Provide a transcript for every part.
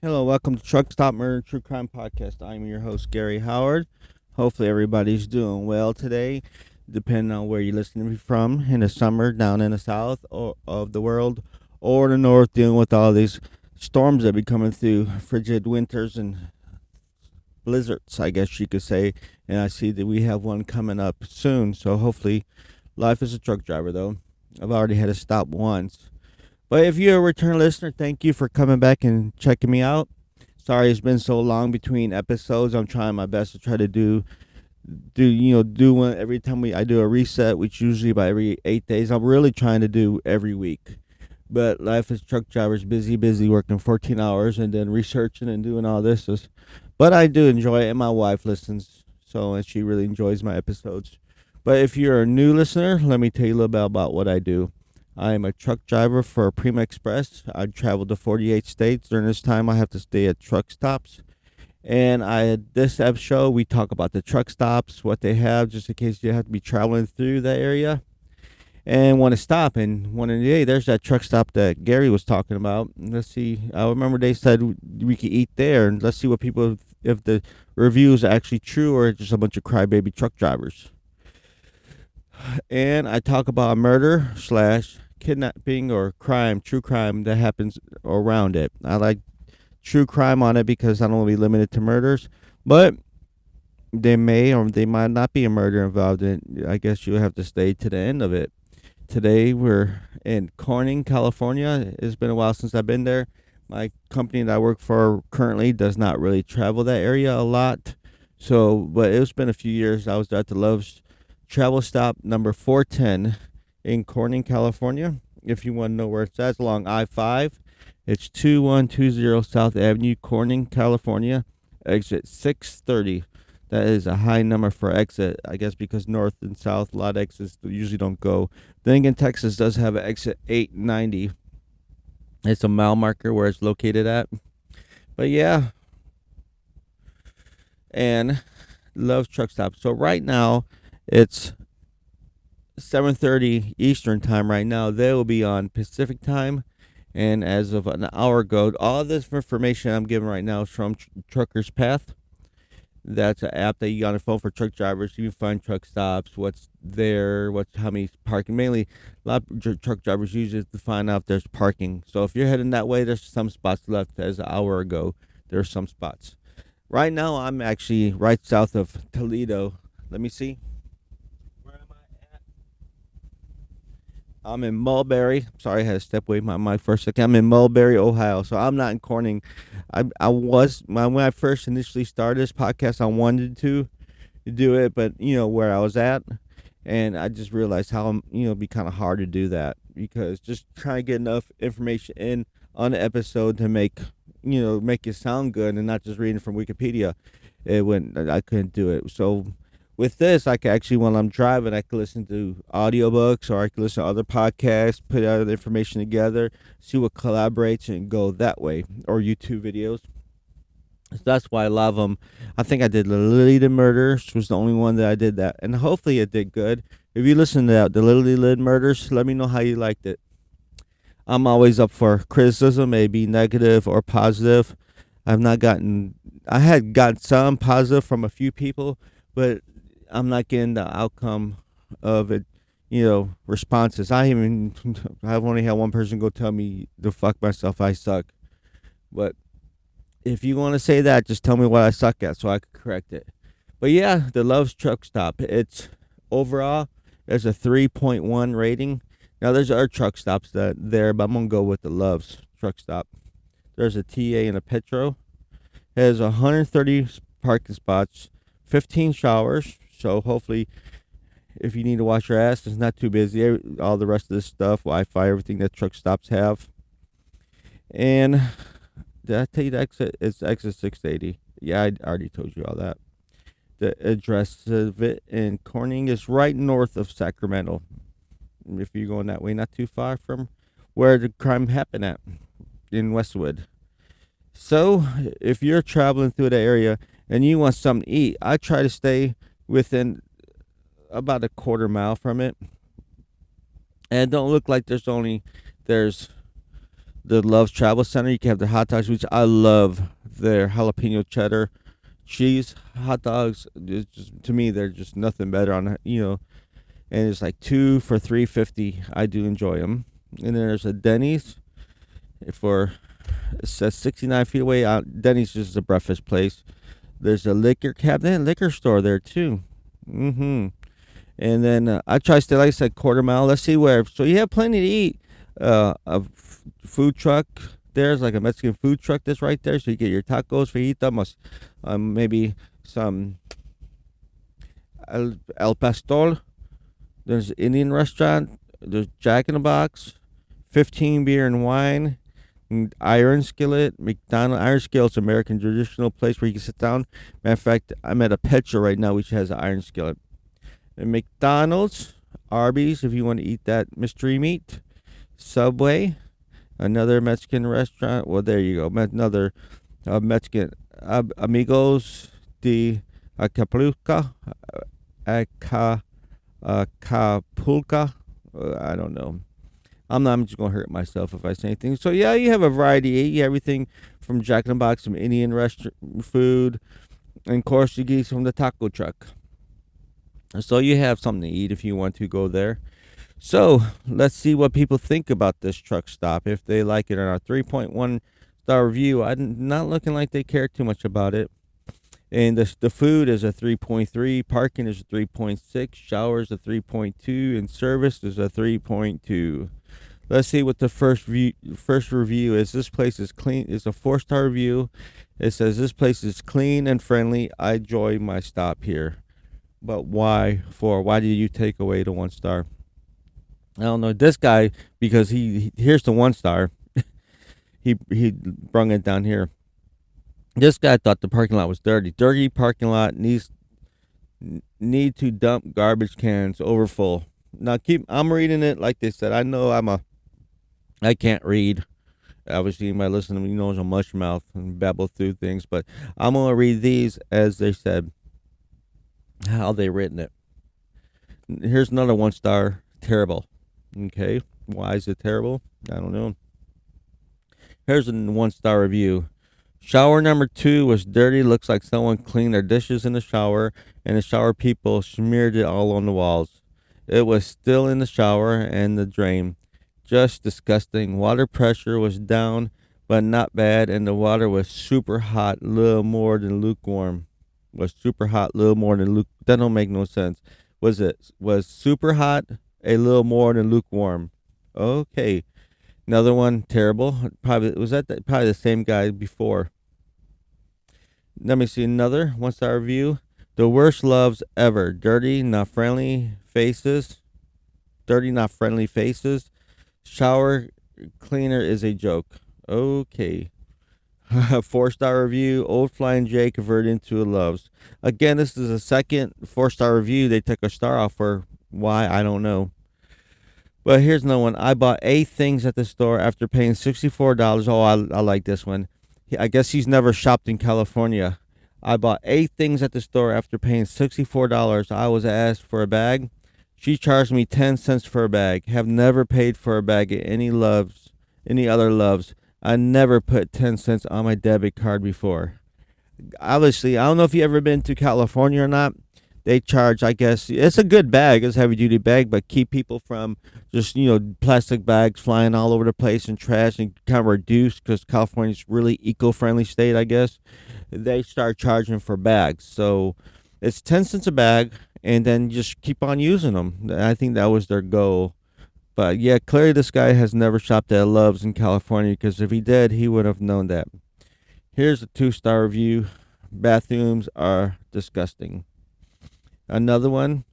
Hello, welcome to Truck Stop Murder True Crime Podcast. I'm your host, Gary Howard. Hopefully, everybody's doing well today, depending on where you're listening from. In the summer, down in the south of the world, or the north, dealing with all these storms that be coming through, frigid winters and blizzards, I guess you could say. And I see that we have one coming up soon. So, hopefully, life as a truck driver, though. I've already had to stop once. But if you're a return listener, thank you for coming back and checking me out. Sorry it's been so long between episodes. I'm trying my best to try to do one every time I do a reset, which usually by every 8 days. I'm really trying to do every week. But life as truck drivers, busy working 14 hours and then researching and doing all this. But I do enjoy it, and my wife listens, and she really enjoys my episodes. But if you're a new listener, let me tell you a little bit about what I do. I am a truck driver for Prima Express. I traveled to 48 states. During this time, I have to stay at truck stops. And this show, we talk about the truck stops, what they have, just in case you have to be traveling through the area and want to stop. And one of the day, there's that truck stop that Gary was talking about. Let's see. I remember they said we could eat there, and let's see what people, if the reviews are actually true or just a bunch of crybaby truck drivers. And I talk about murder / kidnapping or crime, true crime that happens around it. I like true crime on it because I don't want to be limited to murders, but they may or they might not be a murder involved in. I guess you have to stay to the end of it. Today we're in Corning, California. It's been a while since I've been there. My company that I work for currently does not really travel that area a lot. But it's been a few years. I was at the Love's Travel Stop number 410 in Corning, California. If you want to know where it's at, it's along I-5. It's 2120 South Avenue, Corning, California. Exit 630. That is a high number for exit, I guess, because north and south, a lot of exits usually don't go. Then again, Texas does have an exit 890. It's a mile marker where it's located at. But yeah. And Love's Truck Stop. So right now, it's 7:30 Eastern time right now. They will be on Pacific time. And as of an hour ago, all this information I'm giving right now is from Trucker's Path. That's an app that you got on the phone for truck drivers. You can find truck stops, what's there, how many parking. Mainly, a lot of truck drivers use it to find out if there's parking. So if you're heading that way, there's some spots left. As an hour ago, there's some spots. Right now, I'm actually right south of Toledo. Let me see. I'm in Mulberry. Sorry, I had to step away my mic for a second. I'm in Mulberry, Ohio. So I'm not in Corning. I was when I first initially started this podcast, I wanted to do it, but where I was at, and I just realized how it'd be kind of hard to do that because just trying to get enough information in on the episode to make it sound good and not just reading from Wikipedia. I couldn't do it. So with this, I can actually, when I'm driving, I can listen to audiobooks or I can listen to other podcasts, put other information together, see what collaborates and go that way, or YouTube videos. So that's why I love them. I think I did the Lily Lid Murders was the only one that I did that, and hopefully it did good. If you listen to that, the Lily Lid Murders, let me know how you liked it. I'm always up for criticism, maybe negative or positive. I had gotten some positive from a few people, but I'm not getting the outcome of it, responses. I've only had one person go tell me to fuck myself, I suck. But if you want to say that, just tell me what I suck at so I can correct it. But yeah, the Love's Truck Stop. It's overall, there's a 3.1 rating. Now there's other truck stops there, but I'm going to go with the Love's Truck Stop. There's a TA and a Petro. It has 130 parking spots, 15 showers. So hopefully, if you need to wash your ass, it's not too busy. All the rest of this stuff, Wi-Fi, everything that truck stops have. And did I tell you the exit? It's exit 680. Yeah, I already told you all that. The address of it in Corning is right north of Sacramento. If you're going that way, not too far from where the crime happened at in Westwood. So if you're traveling through the area and you want something to eat, I try to stay within about a quarter mile from it. And it don't look like there's the Love's Travel Center. You can have their hot dogs, which I love their jalapeno cheddar cheese hot dogs. Just, to me, they're just nothing better on, and it's like two for $3.50. I do enjoy them. And then there's a Denny's for, it says 69 feet away. Denny's just a breakfast place. There's a liquor cabinet, liquor store there too. Mm-hmm. And then I try to stay, like I said, quarter mile. Let's see where. So you have plenty to eat. Food truck. There's like a Mexican food truck that's right there. So you get your tacos, fajitas, maybe some El Pastor. There's an Indian restaurant. There's Jack in the Box, 15 beer and wine, and Iron Skillet. McDonald Iron Skillet's American traditional place where you can sit down. Matter of fact, I'm at a pet show right now which has an Iron Skillet. And McDonald's, Arby's if you want to eat that mystery meat, Subway, another Mexican restaurant. Well, there you go. Another Mexican, Amigos de Acapulco, Acapulco. I don't know. I'm just gonna hurt myself if I say anything. So yeah, you have a variety. You eat everything from Jack in the Box, some Indian restaurant food, and of course you get from the taco truck. So you have something to eat if you want to go there. So let's see what people think about this truck stop, if they like it or not. 3.1 star review. I'm not looking like they care too much about it. And the food is a 3.3, parking is a 3.6, showers a 3.2, and service is a 3.2. Let's see what the first review is. This place is clean. It's a 4-star review. It says this place is clean and friendly. I enjoy my stop here. But why? Why did you take away the 1 star? I don't know. This guy, because here's the 1 star. he brung it down here. This guy thought the parking lot was dirty. Dirty parking lot need to dump garbage cans over full. Now I'm reading it like they said. I know I can't read. Obviously, you might listen to me, I'm a mush mouth and babble through things, but I'm gonna read these as they said, how they written it. Here's another 1 star. Terrible. Okay, why is it terrible? I don't know. Here's a 1 star review. Shower number 2 was dirty. Looks like someone cleaned their dishes in the shower, and the shower people smeared it all on the walls. It was still in the shower and the drain. Just disgusting. Water pressure was down, but not bad, and the water was super hot, little more than lukewarm. Was super hot, little more than luke. That don't make no sense. Was super hot, a little more than lukewarm? Okay. Another one, terrible. Probably probably the same guy before. Let me see another 1 star review. The worst loves ever. Dirty, not friendly faces. Dirty, not friendly faces. Shower cleaner is a joke. Okay. 4 star review. Old Flying J converted into a loves. Again, this is a second 4 star review. They took a star off for why, I don't know. But here's another one. I bought 8 things at the store after paying $64. Oh, I like this one. I guess he's never shopped in California. I bought 8 things at the store after paying $64. I was asked for a bag. She charged me 10 cents for a bag. Have never paid for a bag at any other loves. I never put 10 cents on my debit card before. Obviously, I don't know if you ever been to California or not. They charge, I guess, it's a good bag, it's a heavy duty bag, but keep people from just, plastic bags flying all over the place and trash, and kind of reduce, because California's really eco-friendly state, I guess. They start charging for bags. So it's 10 cents a bag, and then just keep on using them. I think that was their goal. But yeah, clearly this guy has never shopped at Love's in California, because if he did, he would have known that. Here's a 2 star review. Bathrooms are disgusting. Another one,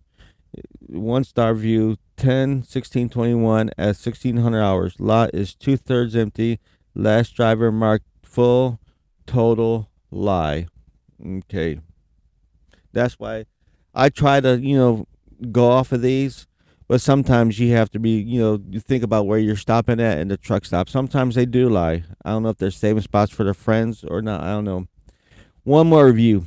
1 star review, 10/16/21 at 1600 hours. Lot is 2/3 empty. Last driver marked full. Total lie. Okay. That's why I try to, go off of these. But sometimes you have to be, you think about where you're stopping at and the truck stop. Sometimes they do lie. I don't know if they're saving spots for their friends or not. I don't know. One more review.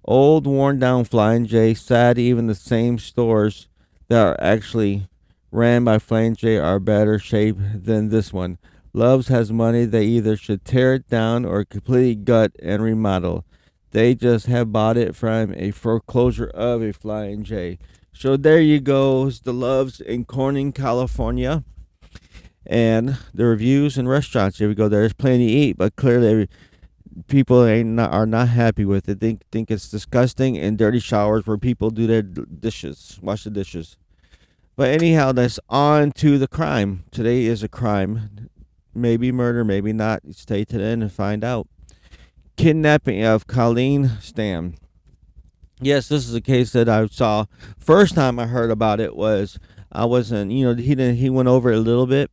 Old, worn down Flying J. Sad even the same stores that are actually ran by Flying J are better shape than this one. Loves has money. They either should tear it down or completely gut and remodel. They just have bought it from a foreclosure of a Flying J. So there you go. The Loves in Corning, California. And the reviews and restaurants. Here we go. There's plenty to eat, but clearly people are not happy with it. They think it's disgusting and dirty showers where people do their dishes, wash the dishes. But anyhow, that's on to the crime. Today is a crime. Maybe murder, maybe not. Stay to the end and find out. Kidnapping of Colleen Stam. Yes, this is a case that I saw. First time I heard about it was I wasn't, he went over it a little bit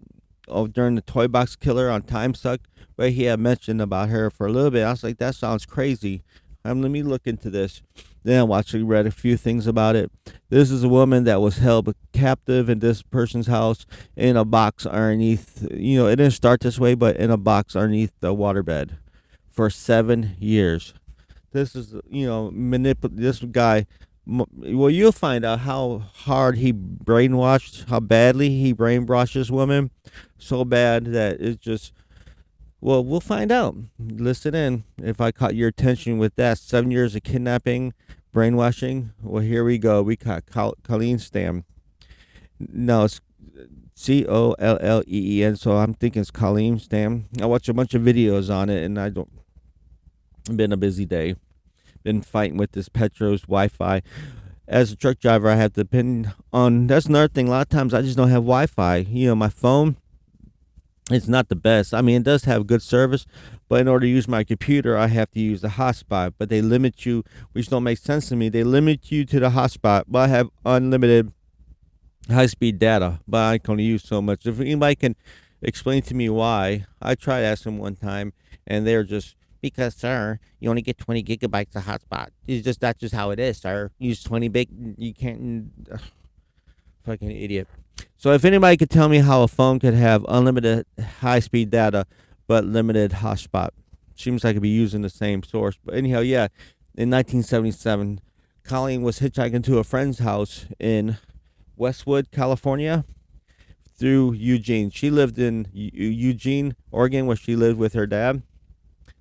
during the Toy Box Killer on Time Suck, but he had mentioned about her for a little bit. I was like, that sounds crazy. Let me look into this. Then I actually read a few things about it. This is a woman that was held captive in this person's house in a box underneath. It didn't start this way, but in a box underneath the waterbed for 7 years. This is, this guy. Well, you'll find out how hard he brainwashed, how badly he brainwashes women, so bad that it's just. Well, we'll find out. Listen in. If I caught your attention with that, 7 years of kidnapping, brainwashing. Well, here we go. We caught Colleen Stam. No, it's Colleen. So I'm thinking it's Colleen Stam. I watched a bunch of videos on it, and It's been a busy day. Been fighting with this Petro's Wi-Fi. As a truck driver, I have to depend on. That's another thing. A lot of times, I just don't have Wi-Fi. My phone. It's not the best. I mean, it does have good service, but in order to use my computer, I have to use the hotspot. But they limit you, which don't make sense to me. They limit you to the hotspot. But I have unlimited high-speed data, but I can only use so much. If anybody can explain to me why, I tried asking one time, and they're just, because, sir, you only get 20 gigabytes of hotspot. That's just how it is, sir. Use 20 big, you can't. Fucking idiot. So if anybody could tell me how a phone could have unlimited high-speed data but limited hotspot, seems like it'd be using the same source. But anyhow, yeah, in 1977, Colleen was hitchhiking to a friend's house in Westwood, California, through Eugene. She lived in Eugene, Oregon, where she lived with her dad.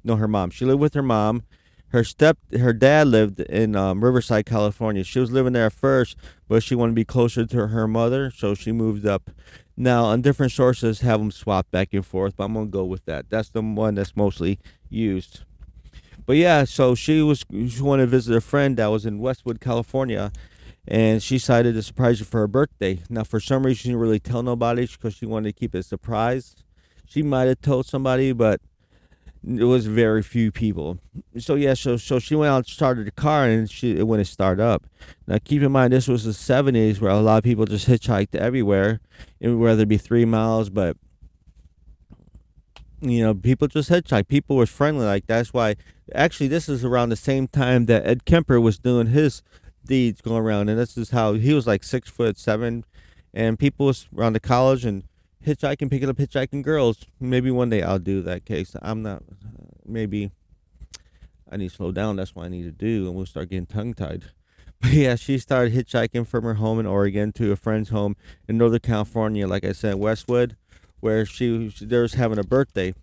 No, her mom. She lived with her mom. Her dad lived in Riverside, California. She was living there at first, but she wanted to be closer to her mother, so she moved up. Now, on different sources, have them swap back and forth, but I'm gonna go with that. That's the one that's mostly used. But yeah, so she wanted to visit a friend that was in Westwood, California, and she decided to surprise her for her birthday. Now, for some reason, she didn't really tell nobody because she wanted to keep it a surprise. She might have told somebody, but it was very few people. So yeah, so she went out and started the car, and it wouldn't start up. Now keep in mind, this was the 70s, where a lot of people just hitchhiked everywhere, whether it be 3 miles, but people just hitchhiked. People were friendly. Like, that's why. Actually, this is around the same time that Ed Kemper was doing his deeds going around, and this is how he was like 6'7", and people was around the college and hitchhiking, picking up hitchhiking girls. Maybe one day I'll do that case. I'm not. Maybe I need to slow down. That's what I need to do, and we'll start getting tongue tied. But yeah, she started hitchhiking from her home in Oregon to a friend's home in Northern California. Like I said, Westwood, where she was having a birthday.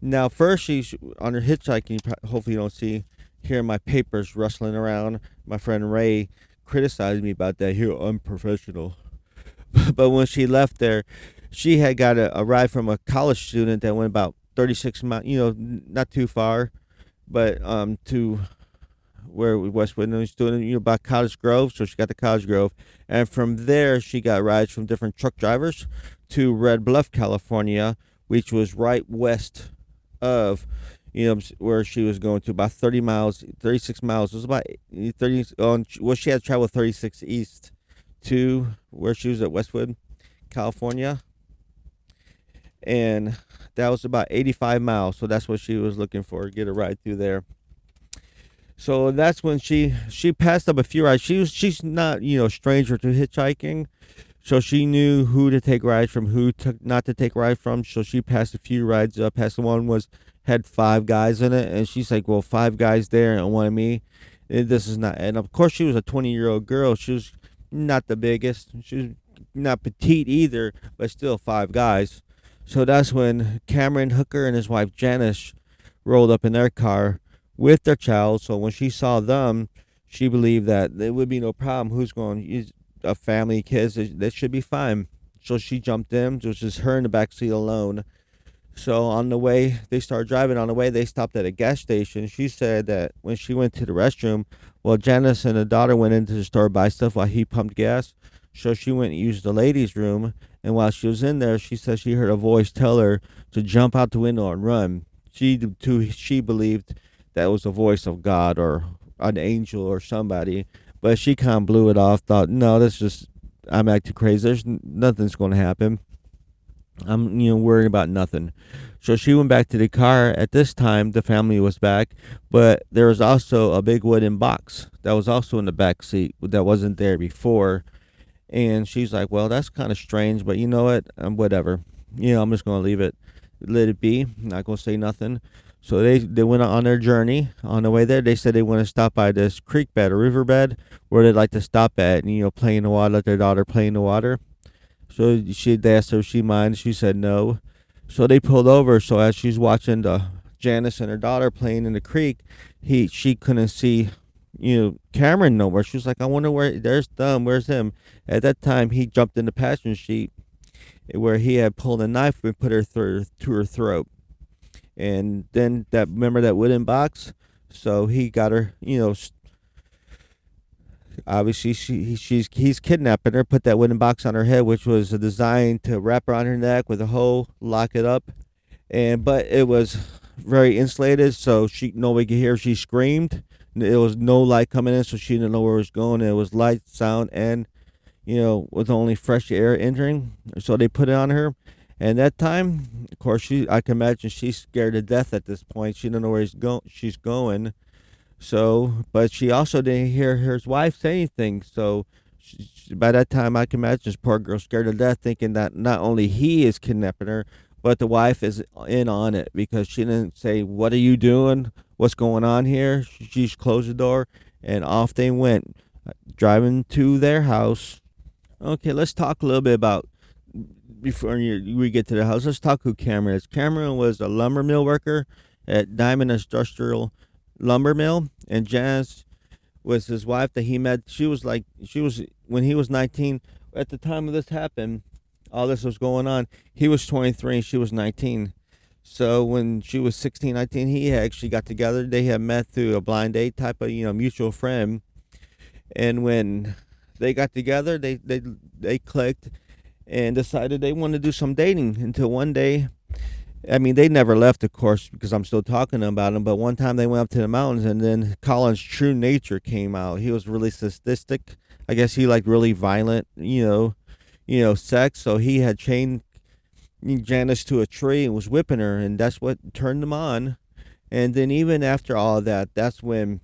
Now, first she's on her hitchhiking. Hopefully, you don't see here my papers rustling around. My friend Ray criticized me about that. You're unprofessional. But when she left there, she had got a ride from a college student that went about 36 miles, not too far, but to where Westwood was doing, about Cottage Grove. So she got to Cottage Grove, and from there she got rides from different truck drivers to Red Bluff, California, which was right west of, where she was going to, about 30 miles, 36 miles. It was about 30. Well, she had to travel 36 east to where she was at Westwood, California, and that was about 85 miles. So that's what she was looking for, get a ride through there. So that's when she passed up a few rides. She's not stranger to hitchhiking, so she knew who to take rides from, who not to take rides from. So she passed a few rides up. Passed the one had 5 guys in it, and she's like, well, 5 guys there and one of me. This is not. And of course, she was a 20-year-old girl. She was not the biggest. She was not petite either, but still 5 guys. So that's when Cameron Hooker and his wife Janice rolled up in their car with their child. So when she saw them, she believed that there would be no problem. Who's going to use a family, kids? That should be fine. So she jumped in. It was just her in the back seat alone. So on the way, they started driving. On the way, they stopped at a gas station. She said that when she went to the restroom, well, Janice and the daughter went into the store to buy stuff while he pumped gas. So she went and used the ladies' room. And while she was in there, she said she heard a voice tell her to jump out the window and run. She believed that was the voice of God or an angel or somebody. But she kind of blew it off. Thought, no, that's just I'm acting crazy. There's nothing's going to happen. I'm worried about nothing. So she went back to the car. At this time, the family was back, but there was also a big wooden box that was also in the back seat that wasn't there before. And she's like, "Well, that's kind of strange, but you know what? Whatever. I'm just gonna leave it, let it be. I'm not gonna say nothing." So they went on their journey. On the way there, they said they want to stop by this creek bed or river bed where they'd like to stop at and play in the water, let their daughter play in the water. So they asked her if she minded. She said no. So they pulled over. So as she's watching Janice and her daughter playing in the creek, she couldn't see Cameron nowhere. She was like, I wonder there's them. Where's him? At that time, he jumped in the passenger seat where he had pulled a knife and put her to her throat. And then remember that wooden box? So he got her. Obviously, he's kidnapping her, put that wooden box on her head, which was designed to wrap around her neck with a hole, lock it up, but it was very insulated, so nobody could hear. She screamed. There was no light coming in, so she didn't know where it was going. It was light, sound, and with only fresh air entering. So they put it on her, and that time, of course, I can imagine she's scared to death at this point. She didn't know where she's going. So, but she also didn't hear her wife say anything. So, by that time, I can imagine this poor girl scared to death, thinking that not only he is kidnapping her, but the wife is in on it because she didn't say, "What are you doing? What's going on here?" She closed the door, and off they went, driving to their house. Okay, let's talk a little bit about before we get to the house. Let's talk who Cameron is. Cameron was a lumber mill worker at Diamond Industrial Lumber Mill, and Janice was his wife that he met. She was when he was 19. At the time of this happened, all this was going on. He was 23 and she was 19. So when she was 16, 19, he actually got together. They had met through a blind date type of mutual friend, and when they got together, they clicked and decided they wanted to do some dating until one day. I mean, they never left, of course, because I'm still talking about them. But one time they went up to the mountains, and then Colin's true nature came out. He was really sadistic. I guess he liked really violent, sex. So he had chained Janice to a tree and was whipping her, and that's what turned them on. And then even after all of that, that's when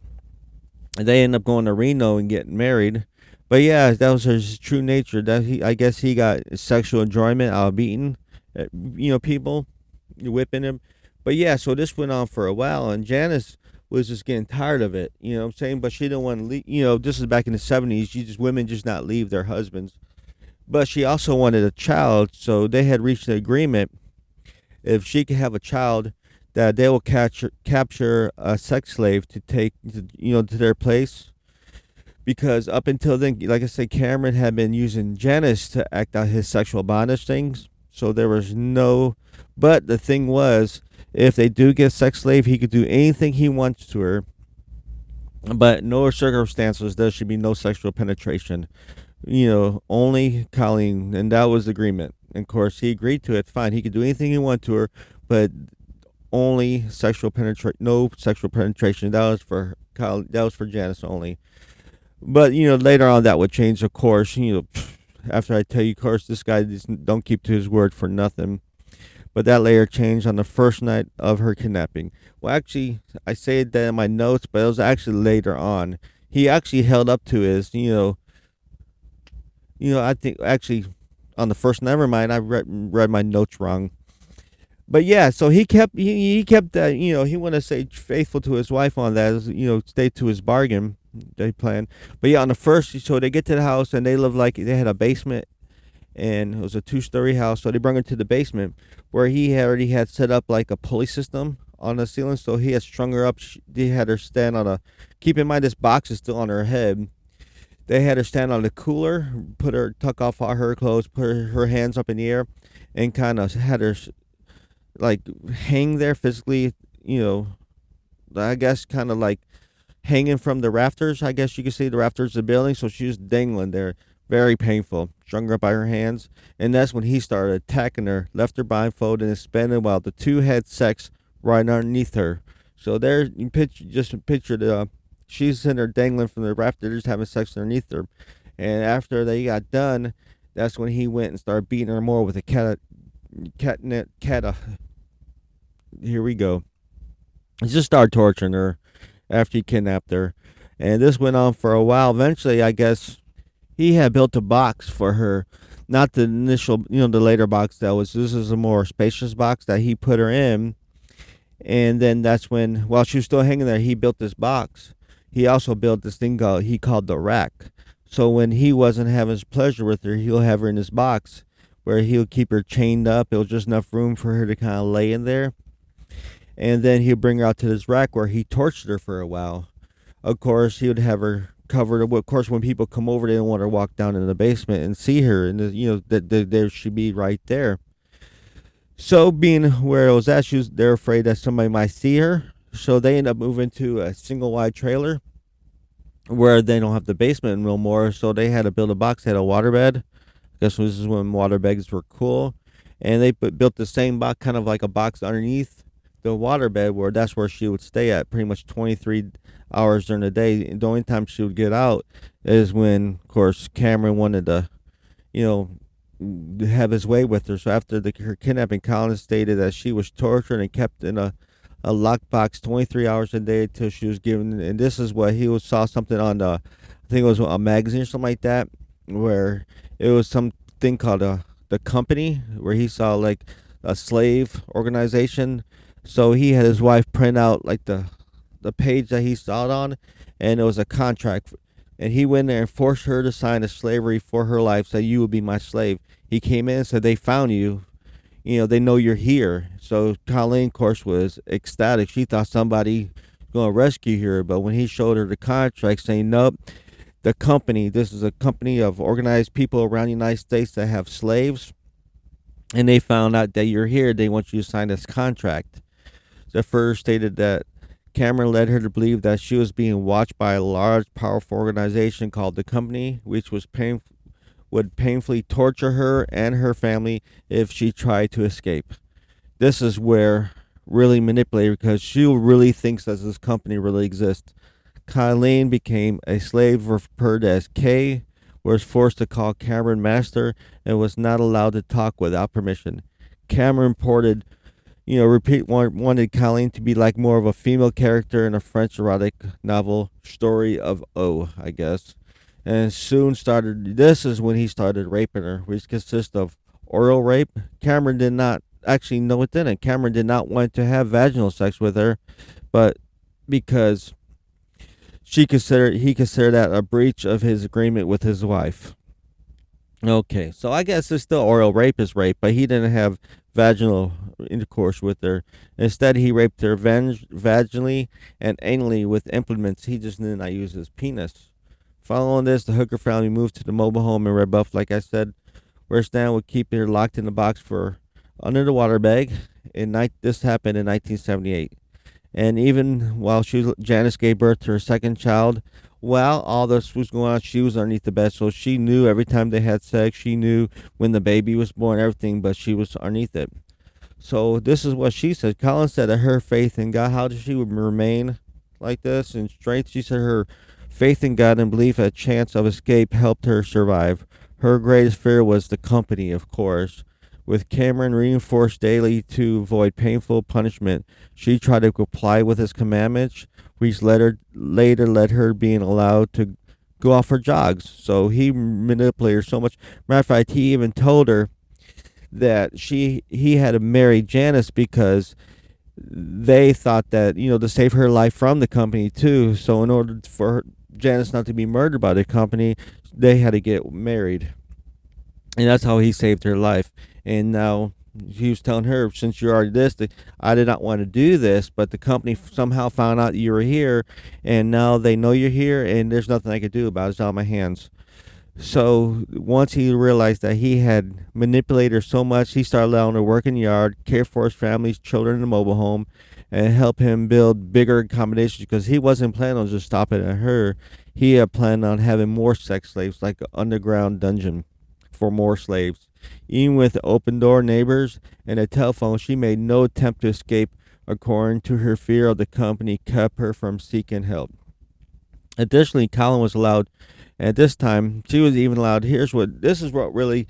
they end up going to Reno and getting married. But yeah, that was his true nature. I guess he got sexual enjoyment out of beating, people whipping him. But yeah, so this went on for a while, and Janice was just getting tired of it. You know what I'm saying? But she didn't want to leave. This is back in the 70s. Women just not leave their husbands. But she also wanted a child, so they had reached an agreement. If she could have a child, that they will capture a sex slave to take to their place. Because up until then, like I said, Cameron had been using Janice to act out his sexual bondage things. So there was no. But the thing was, if they do get a sex slave, he could do anything he wants to her. But no circumstances there should be no sexual penetration. Only Colleen, and that was the agreement. And of course, he agreed to it. Fine, he could do anything he wanted to her, but only no sexual penetration. That was for Colleen. That was for Janice only. But later on that would change, of course. After I tell you, of course, this guy don't keep to his word for nothing. But that later changed on the first night of her kidnapping. Well, actually, I say that in my notes, but it was actually later on. He actually held up to his, I think actually on the first. Never mind, I read my notes wrong. But yeah, so he kept that. He wanted to stay faithful to his wife on that. Stay to his bargain. They planned. But yeah, on the first, so they get to the house and they live like they had a basement and it was a two-story house. So they brought her to the basement, where he already had set up like a pulley system on the ceiling. So he had strung her up. They had her stand on a. Keep in mind, this box is still on her head. They had her stand on the cooler, tuck off all her clothes, put her hands up in the air, and kind of had her like hang there physically. You know, I guess kind of like hanging from the rafters. I guess you could say the rafters of the building. So she was dangling there, very painful. Strung her up by her hands, and that's when he started attacking her. Left her blindfolded and spinning while the two had sex right underneath her. So there, just picture the. She's in there dangling from the rafters, just having sex underneath her. And after they got done, that's when he went and started beating her more with a cat. Here we go. He just started torturing her after he kidnapped her. And this went on for a while. Eventually, I guess he had built a box for her. Not the initial, the later box this is a more spacious box that he put her in. And then that's when, while she was still hanging there, he built this box. He also built this thing he called the rack. So when he wasn't having his pleasure with her, he'll have her in this box where he'll keep her chained up. It was just enough room for her to kind of lay in there. And then he'd bring her out to this rack where he tortured her for a while. Of course, he would have her covered. Of course, when people come over, they don't want to walk down in the basement and see her, and that there should be right there. So, being where it was at, they're afraid that somebody might see her. So they end up moving to a single wide trailer where they don't have the basement no more. So they had to build a box, they had a waterbed. I guess this is when waterbeds were cool, and they built the same box, kind of like a box underneath the waterbed, where that's where she would stay at pretty much 23 hours during the day. And the only time she would get out is when, of course, Cameron wanted to, you know, have his way with her. So after her kidnapping, Colleen stated that she was tortured and kept in a locked box 23 hours a day until she was given. And this is what saw something on I think it was a magazine or something like that, where it was something called the company, where he saw like a slave organization. So he had his wife print out like the page that he saw it on, and it was a contract. And he went there and forced her to sign a slavery for her life, said, "You will be my slave." He came in and said, "They found you. They know you're here." So Colleen, of course, was ecstatic. She thought somebody was going to rescue her. But when he showed her the contract saying, "Nope, this is a company of organized people around the United States that have slaves, and they found out that you're here, they want you to sign this contract." The first stated that Cameron led her to believe that she was being watched by a large, powerful organization called the Company, which would painfully torture her and her family if she tried to escape. This is where really manipulated, because she really thinks that this company really exists. Colleen became a slave referred as Kay, was forced to call Cameron master, and was not allowed to talk without permission. Cameron wanted Colleen to be like more of a female character in a French erotic novel, Story of O, I guess. And this is when he started raping her, which consists of oral rape. Cameron did not actually know it didn't. Cameron did not want to have vaginal sex with her, but because he considered that a breach of his agreement with his wife. Okay, so I guess it's still oral rape is rape, but he didn't have vaginal intercourse with her. Instead, he raped her vaginally and anally with implements. He just did not use his penis. Following this, the Hooker family moved to the mobile home in Red Bluff, like I said, where Stan would keep her locked in the box for under the water bag. This happened in 1978. And even while Janice gave birth to her second child, while all this was going on, she was underneath the bed. So she knew every time they had sex, she knew when the baby was born, everything, but she was underneath it. So this is what she said. Colin said that her faith in God, how did she remain like this and strength? She said her faith in God and belief a chance of escape helped her survive. Her greatest fear was the company, of course. With Cameron reinforced daily to avoid painful punishment, she tried to comply with his commandments, which later led her being allowed to go off for jogs. So he manipulated her so much. Matter of fact, he even told her that he had to marry Janice because they thought that, to save her life from the company too. So in order for Janice not to be murdered by the company, they had to get married. and that's how he saved her life. And now he was telling her, since you're already this, that I did not want to do this, but the company somehow found out you were here, and now they know you're here, and there's nothing I could do about it. It's out of my hands. So once he realized that he had manipulated her so much, he started allowing her to work in the yard, care for his family's children in the mobile home, and help him build bigger accommodations because he wasn't planning on just stopping at her. He had planned on having more sex slaves, like an underground dungeon for more slaves. Even with open door neighbors and a telephone, she made no attempt to escape, according to her fear of the company kept her from seeking help. Additionally, Colin was allowed at this time, she was even allowed. This is what really,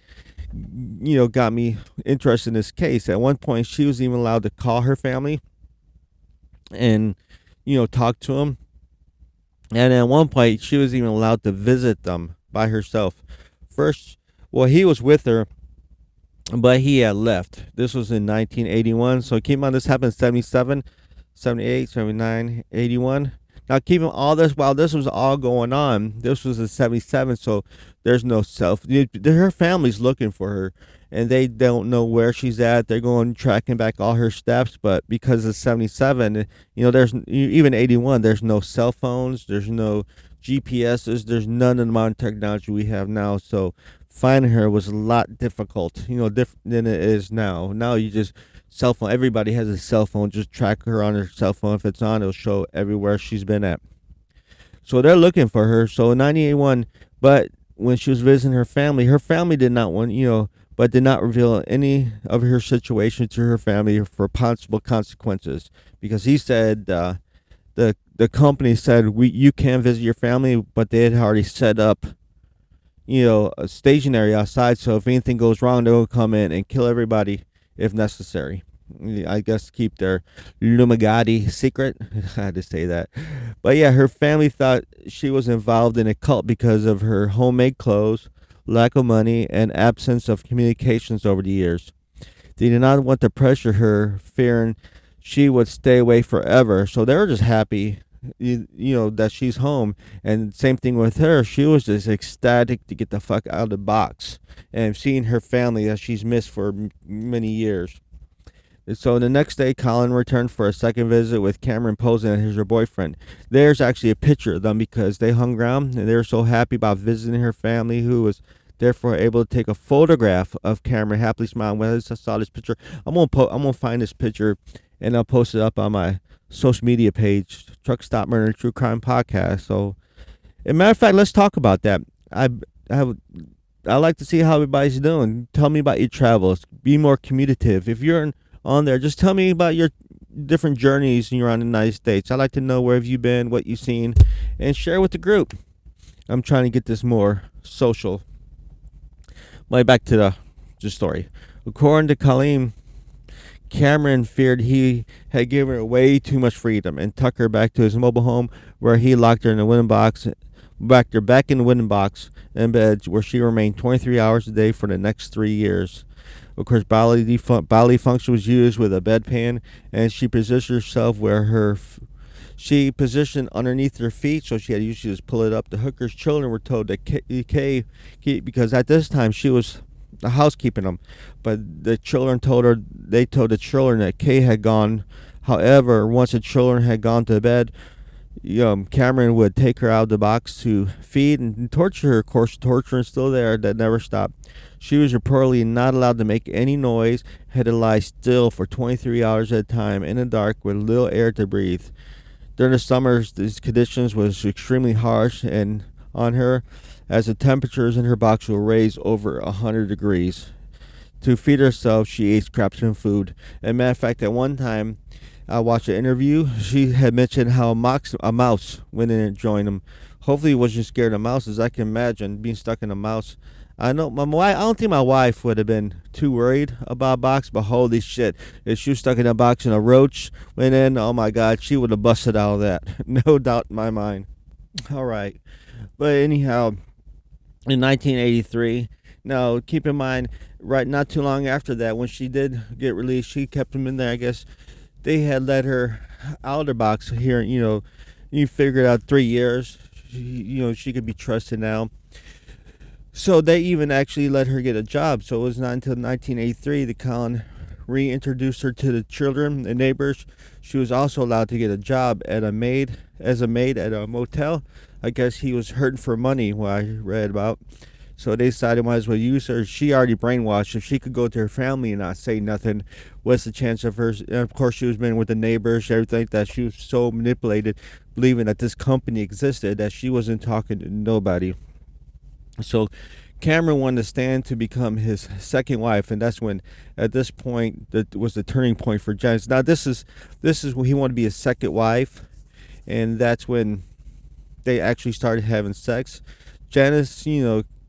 got me interested in this case. At one point, she was even allowed to call her family and, talk to them. And at one point, she was even allowed to visit them by herself. First, well, he was with her, but he had left. This was in 1981. So keep in mind, this happened in 77, 78, 79, 81. Now, keep in all this, while this was all going on, this was in 77, so there's no her family's looking for her, and they don't know where she's at. They're going tracking back all her steps, but because of 77, there's even 81, there's no cell phones, there's no GPSs, there's none of the modern technology we have now. So finding her was a lot difficult, different than it is now. Now you just cell phone. Everybody has a cell phone. Just track her on her cell phone. If it's on, it'll show everywhere she's been at. So they're looking for her. So in 1981, but when she was visiting her family did not want, but did not reveal any of her situation to her family for possible consequences because he said the company said you can visit your family, but they had already set up a stationary outside. So if anything goes wrong, they'll come in and kill everybody if necessary. I guess keep their Lumigati secret. I had to say that. But yeah, her family thought she was involved in a cult because of her homemade clothes, lack of money, and absence of communications over the years. They did not want to pressure her, fearing she would stay away forever. So they were just happy, that she's home. And same thing with her. She was just ecstatic to get the fuck out of the box and seeing her family that she's missed for many years. So the next day, Colin returned for a second visit with Cameron posing as her boyfriend. There's actually a picture of them because they hung around and they were so happy about visiting her family, who was therefore able to take a photograph of Cameron happily smiling. When I saw this picture, I'm gonna find this picture and I'll post it up on my social media page, Truck Stop Murder True Crime Podcast. So, as a matter of fact, let's talk about that. I like to see how everybody's doing. Tell me about your travels. Be more communicative. If you're on there, just tell me about your different journeys around the United States. I like to know where have you been, what you've seen, and share with the group. I'm trying to get this more social. Back to the story. According to Colleen, Cameron feared he had given her way too much freedom and took her back to his mobile home where he locked her in a wooden box, backed her back in the wooden box in bed where she remained 23 hours a day for the next 3 years. Of course, bodily function was used with a bedpan, and she positioned herself where she positioned underneath her feet, so she had to usually just pull it up. The hooker's children were told that because at this time she was the housekeeping them, but they told the children that Kay had gone. However, once the children had gone to bed, Cameron would take her out of the box to feed and torture her. Of course, torture is still there. That never stopped. She was reportedly not allowed to make any noise, had to lie still for 23 hours at a time in the dark with little air to breathe. During the summers, these conditions was extremely harsh and on her, as the temperatures in her box will raise over 100 degrees. To feed herself, she ate scraps of food. As a matter of fact, at one time, I watched an interview. She had mentioned how a mouse went in and joined them. Hopefully, he wasn't scared of mouses. I can imagine being stuck in a mouse. I know my wife. I don't think my wife would have been too worried about a box, but holy shit, if she was stuck in a box and a roach went in, oh my god, she would have busted out of that. No doubt in my mind. All right, but anyhow, in 1983. Now, keep in mind, right, not too long after that, when she did get released, she kept him in there. I guess they had let her out of the box here. You figured out 3 years. She could be trusted now. So they even actually let her get a job. So it was not until 1983 that Colin reintroduced her to the children and neighbors. She was also allowed to get a job as a maid at a motel. I guess he was hurting for money, what I read about. So they decided might as well use her. She already brainwashed. If she could go to her family and not say nothing, what's the chance of her? And of course, she was been with the neighbors, everything like that. She was so manipulated, believing that this company existed, that she wasn't talking to nobody. So Cameron wanted to stand to become his second wife, and that's when, at this point, that was the turning point for Janice. Now this is when he wanted to be his second wife, and that's when they actually started having sex. Janice,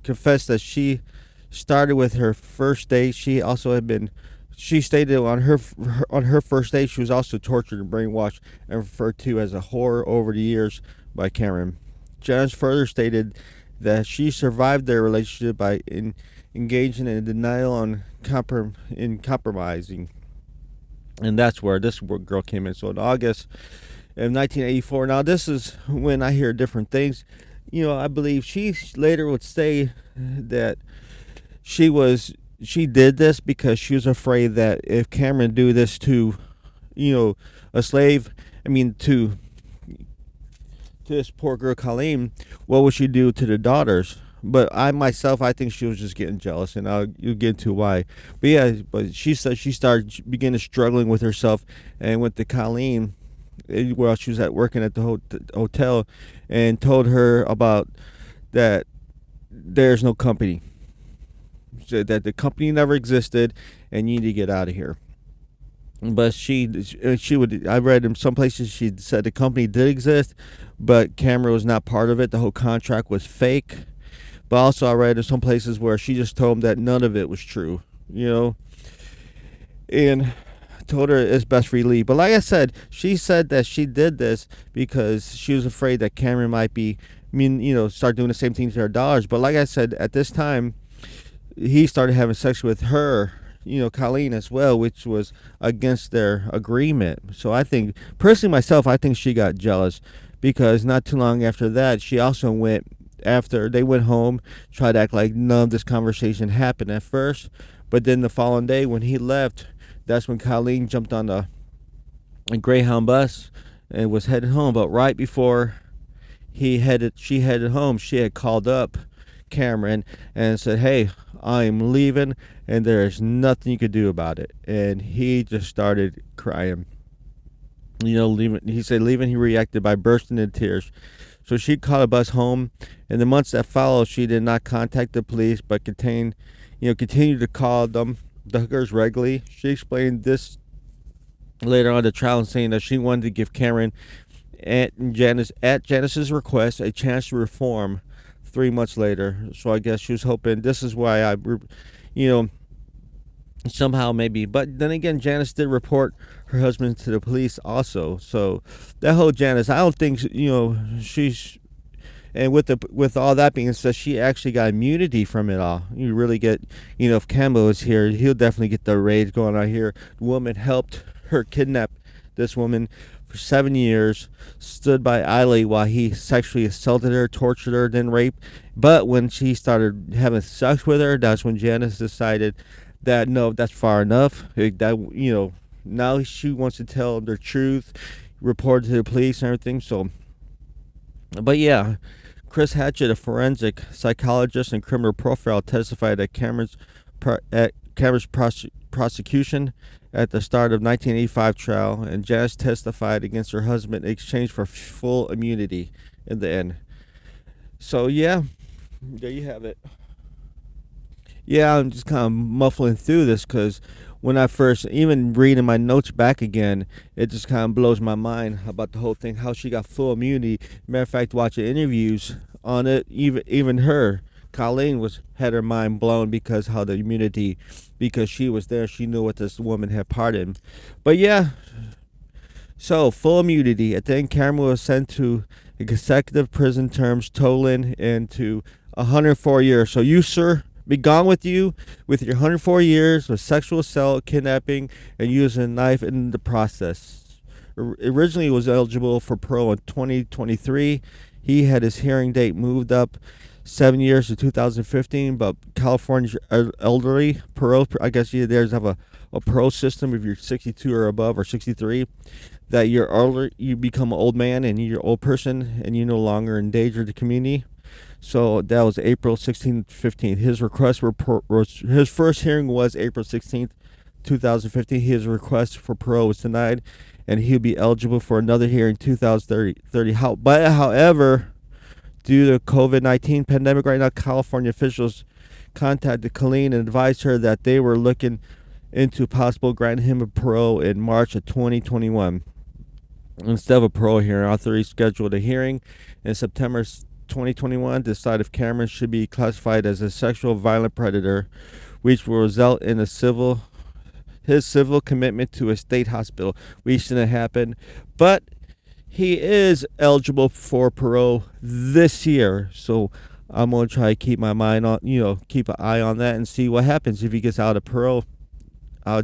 confessed that she started with her first date. She also had been. She stated on her first date she was also tortured and brainwashed and referred to as a whore over the years by Cameron. Janice further stated that she survived their relationship by engaging in denial and compromising. And that's where this girl came in. So in August of 1984, now this is when I hear different things. I believe she later would say that she did this because she was afraid that if Cameron do this to, a slave, I mean to this poor girl Colleen, what would she do to the daughters? But I think she was just getting jealous, and you'll get into why. But yeah, but she said she beginning struggling with herself, and went to Colleen while she was working at the hotel, and told her about that there's no company, so that the company never existed, and you need to get out of here. But she would. I read in some places she said the company did exist, but Cameron was not part of it. The whole contract was fake. But also I read in some places where she just told him that none of it was true. And told her it's best for you to leave. But like I said, she said that she did this because she was afraid that Cameron might start doing the same thing to her daughters. But like I said, at this time, he started having sex with her, Colleen as well, which was against their agreement. So I think, personally myself, I think she got jealous because not too long after that, she also after they went home, tried to act like none of this conversation happened at first. But then the following day when he left, that's when Colleen jumped on a Greyhound bus and was headed home. But right before she headed home, she had called up Cameron and said, "Hey, I'm leaving, and there's nothing you could do about it." And he just started crying. Leaving. He said leaving. He reacted by bursting into tears. So she caught a bus home. In the months that followed, she did not contact the police, but continued to call the hookers regularly. She explained this later on the trial, saying that she wanted to give Cameron at Janice's request a chance to reform 3 months later. So I guess she was hoping this is why somehow maybe. But then again, Janice did report her husband to the police also. So that whole Janice, I don't think she's. And with all that being said, she actually got immunity from it all. You really get, if Campbell is here, he'll definitely get the rage going on here. The woman helped her kidnap this woman for 7 years, stood by idly while he sexually assaulted her, tortured her, then raped. But when she started having sex with her, that's when Janice decided that no, that's far enough. Now she wants to tell the truth, report to the police and everything. So, but yeah. Chris Hatchett, a forensic psychologist and criminal profiler, testified at Cameron's prosecution at the start of 1985 trial, and Janice testified against her husband in exchange for full immunity in the end. So yeah, there you have it. Yeah, I'm just kind of muffling through this because when I first, even reading my notes back again, it just kind of blows my mind about the whole thing, how she got full immunity. Matter of fact, watching interviews on it, even her, Colleen, had her mind blown because how the immunity, because she was there, she knew what this woman had pardoned. But yeah, so full immunity. At the end, Cameron was sent to consecutive prison terms, totaling into 104 years. So you, sir, be gone with you with your 104 years of sexual assault, kidnapping, and using a knife in the process. Originally, he was eligible for parole in 2023. He had his hearing date moved up 7 years to 2015. But California's elderly parole, I guess you there's have a parole system if you're 62 or above, or 63, that you're older, you become an old man and you're an old person and you no longer endanger the community. So that was April 16th, 15th. His first hearing was April 16th, 2015. His request for parole was denied, and he'll be eligible for another hearing 2030. However, due to COVID-19 pandemic right now, California officials contacted Colleen and advised her that they were looking into possible granting him a parole in March of 2021. Instead of a parole hearing, authorities scheduled a hearing in September 2021 to decide if Cameron should be classified as a sexual violent predator, which will result in his civil commitment to a state hospital, which didn't happen. But he is eligible for parole this year, so I'm gonna try to keep my mind on, keep an eye on that and see what happens if he gets out of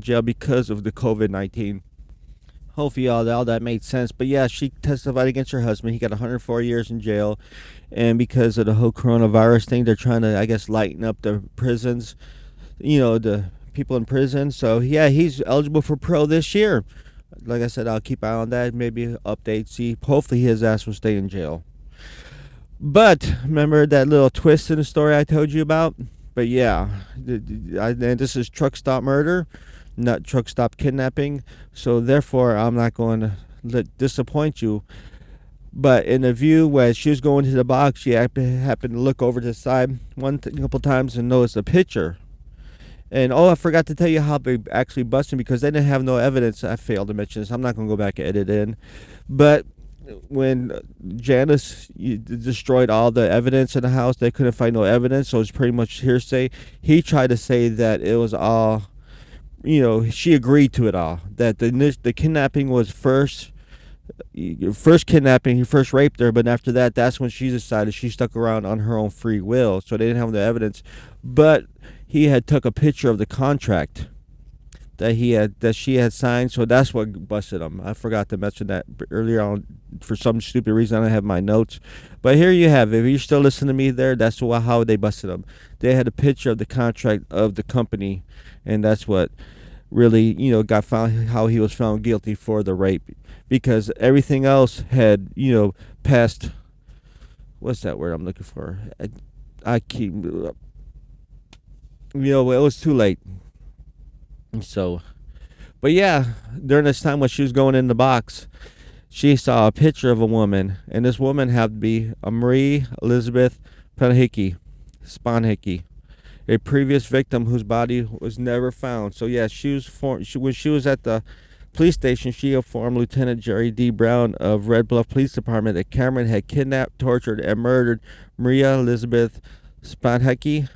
jail because of the COVID-19. Hopefully all that made sense. But yeah, she testified against her husband. He got 104 years in jail, and because of the whole coronavirus thing, they're trying to, I guess, lighten up the prisons, the people in prison. So yeah, he's eligible for parole this year. Like I said, I'll keep an eye on that. Maybe update. See, hopefully his ass will stay in jail. But remember that little twist in the story I told you about? But yeah, and this is truck stop murder, not truck stop kidnapping. So therefore, I'm not going to disappoint you. But in the view, when she was going to the box, she happened to look over to the side couple times and noticed a picture. And I forgot to tell you how they actually busted him, because they didn't have no evidence. I failed to mention this. I'm not going to go back and edit in. But when Janice destroyed all the evidence in the house, they couldn't find no evidence, so it's pretty much hearsay. He tried to say that it was all, she agreed to it all. That the kidnapping was first kidnapping, he first raped her, but after that, that's when she decided she stuck around on her own free will. So they didn't have the evidence, but he had took a picture of the contract that she had signed, so that's what busted him. I forgot to mention that earlier on for some stupid reason. I don't have my notes, but here you have it. If you're still listening to me there, that's how they busted him. They had a picture of the contract of the company, and that's what really got found, how he was found guilty for the rape, because everything else had passed. What's that word I'm looking for? I keep it was too late. So, but yeah, during this time when she was going in the box, she saw a picture of a woman, and this woman had to be a Marie Elizabeth Spanhickey, a previous victim whose body was never found. So yeah, when she was at the police station, she informed Lieutenant Jerry D. Brown of Red Bluff Police Department that Cameron had kidnapped, tortured, and murdered Maria Elizabeth Spanhickey,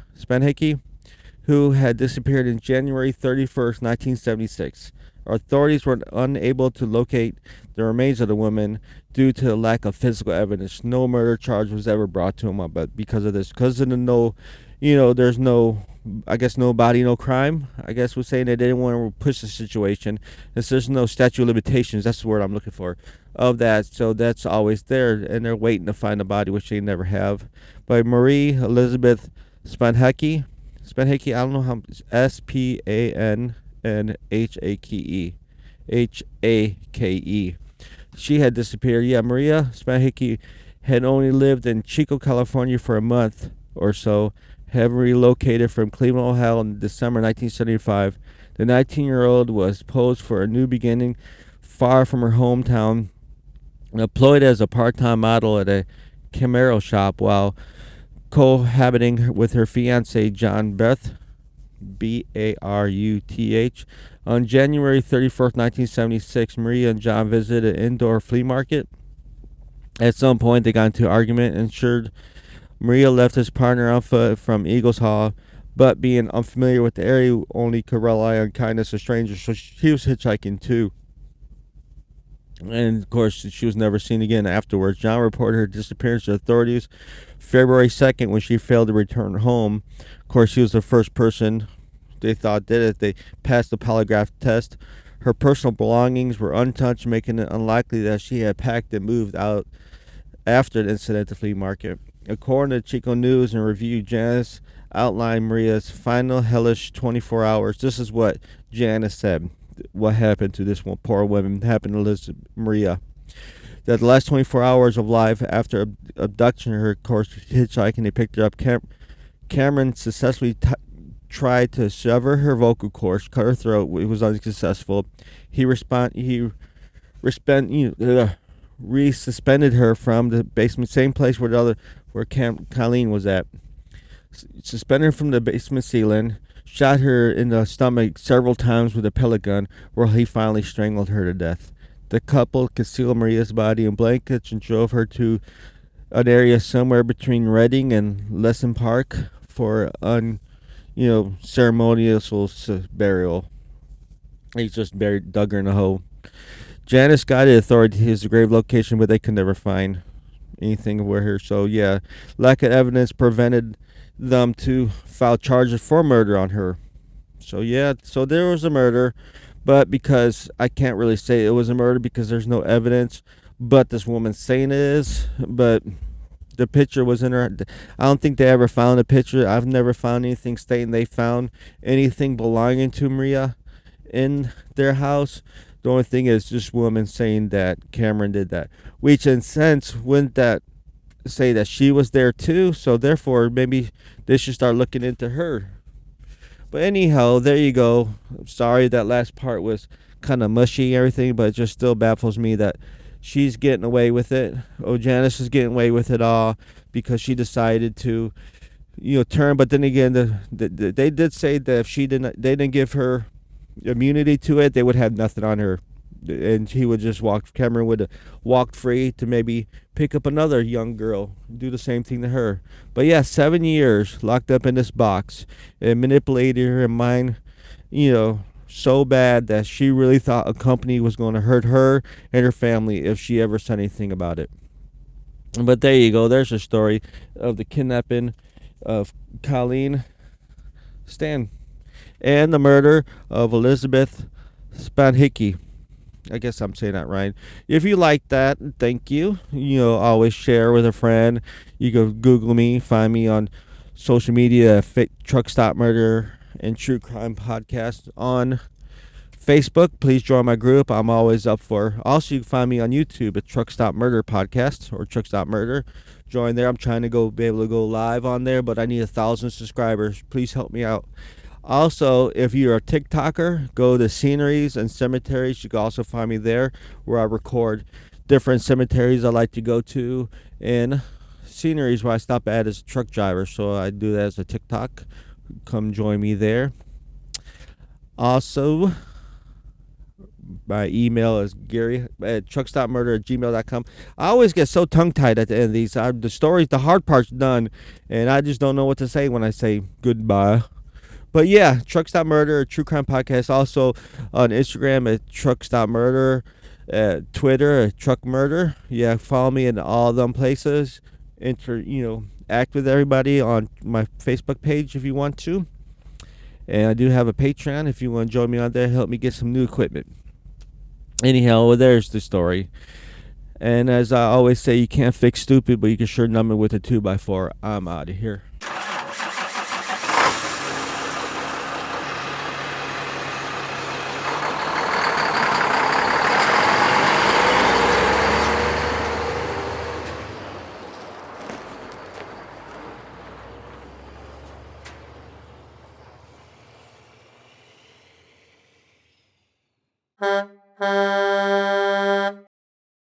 who had disappeared in January 31st, 1976. Authorities were unable to locate the remains of the woman due to the lack of physical evidence. No murder charge was ever brought to him, but because of the there's no, I guess, no body, no crime. I guess we're saying they didn't want to push the situation. Since there's no statute of limitations, that's the word I'm looking for, of that. So that's always there, and they're waiting to find the body, which they never have. But Marie Elizabeth Spanhickey, I don't know how, Spanhake. She had disappeared. Yeah, Maria Spanhickey had only lived in Chico, California for a month or so, having relocated from Cleveland, Ohio in December 1975. The 19-year-old was posed for a new beginning far from her hometown, employed as a part-time model at a Camaro shop while cohabiting with her fiance John Baruth, Baruth. On January 31st, 1976, Maria and John visited an indoor flea market. At some point, they got into an argument, and Maria left his partner on foot from Eagles Hall, but being unfamiliar with the area, only could rely on kindness of strangers, so he was hitchhiking too. And of course, she was never seen again afterwards. John reported her disappearance to authorities February 2nd when she failed to return home. Of course, she was the first person they thought did it. They passed the polygraph test. Her personal belongings were untouched, making it unlikely that she had packed and moved out after the incident at the flea market. According to Chico News and Review, Janice outlined Maria's final hellish 24 hours. This is what Janice said. What happened to this one poor woman happened to Maria. That the last 24 hours of life after abduction, her of course hitchhiking, they picked her up. Cameron successfully tried to sever her vocal cords, cut her throat. It was unsuccessful. He resuspended her from the basement, same place where Colleen was at. Suspended her from the basement ceiling, shot her in the stomach several times with a pellet gun, where he finally strangled her to death. The couple concealed Maria's body in blankets and drove her to an area somewhere between Reading and Lesson Park for ceremonial burial. He just dug her in a hole. Janice guided authorities to the grave location, but they could never find anything with her. So yeah, lack of evidence prevented them to file charges for murder on her. So yeah, so there was a murder, but because I can't really say it was a murder because there's no evidence, but this woman's saying it is. But the picture was in her. I don't think they ever found a picture. I've never found anything stating they found anything belonging to Maria in their house. The only thing is just woman saying that Cameron did that, which in sense wouldn't that say that she was there too? So therefore maybe they should start looking into her. But anyhow, there you go. I'm sorry that last part was kind of mushy and everything, but it just still baffles me that she's getting away with it. Oh, Janice is getting away with it all because she decided to, turn. But then again, they did say that if they didn't give her immunity to it, they would have nothing on her, and he would just Cameron would have walked free to maybe pick up another young girl, do the same thing to her. But yeah, 7 years locked up in this box and manipulated her mind, so bad that she really thought a company was going to hurt her and her family if she ever said anything about it. But there you go. There's a story of the kidnapping of Colleen Stan and the murder of Elizabeth Spanhickey. I guess I'm saying that right. If you like that, thank you. Always share with a friend. You go Google me, find me on social media, Truck Stop Murder and True Crime Podcast on Facebook. Please join my group. I'm always up for. Also, you can find me on YouTube at Truck Stop Murder Podcast or Truck Stop Murder. Join there. I'm trying to be able to go live on there, but I need 1,000 subscribers. Please help me out. Also, if you're a TikToker, go to Sceneries and Cemeteries. You can also find me there where I record different cemeteries I like to go to and sceneries where I stop at as a truck driver. So I do that as a TikTok. Come join me there. Also, my email is Gary at truckstopmurder@gmail.com. I always get so tongue-tied at the end of these. The hard part's done, and I just don't know what to say when I say goodbye. But yeah, Truck Stop Murder, True Crime Podcast. Also on Instagram at Truck Stop Murder, at Twitter at Truck Murder. Yeah, follow me in all them places. Act with everybody on my Facebook page if you want to. And I do have a Patreon if you want to join me on there. Help me get some new equipment. Anyhow, well, there's the story. And as I always say, you can't fix stupid, but you can sure numb it with a 2x4. I'm out of here.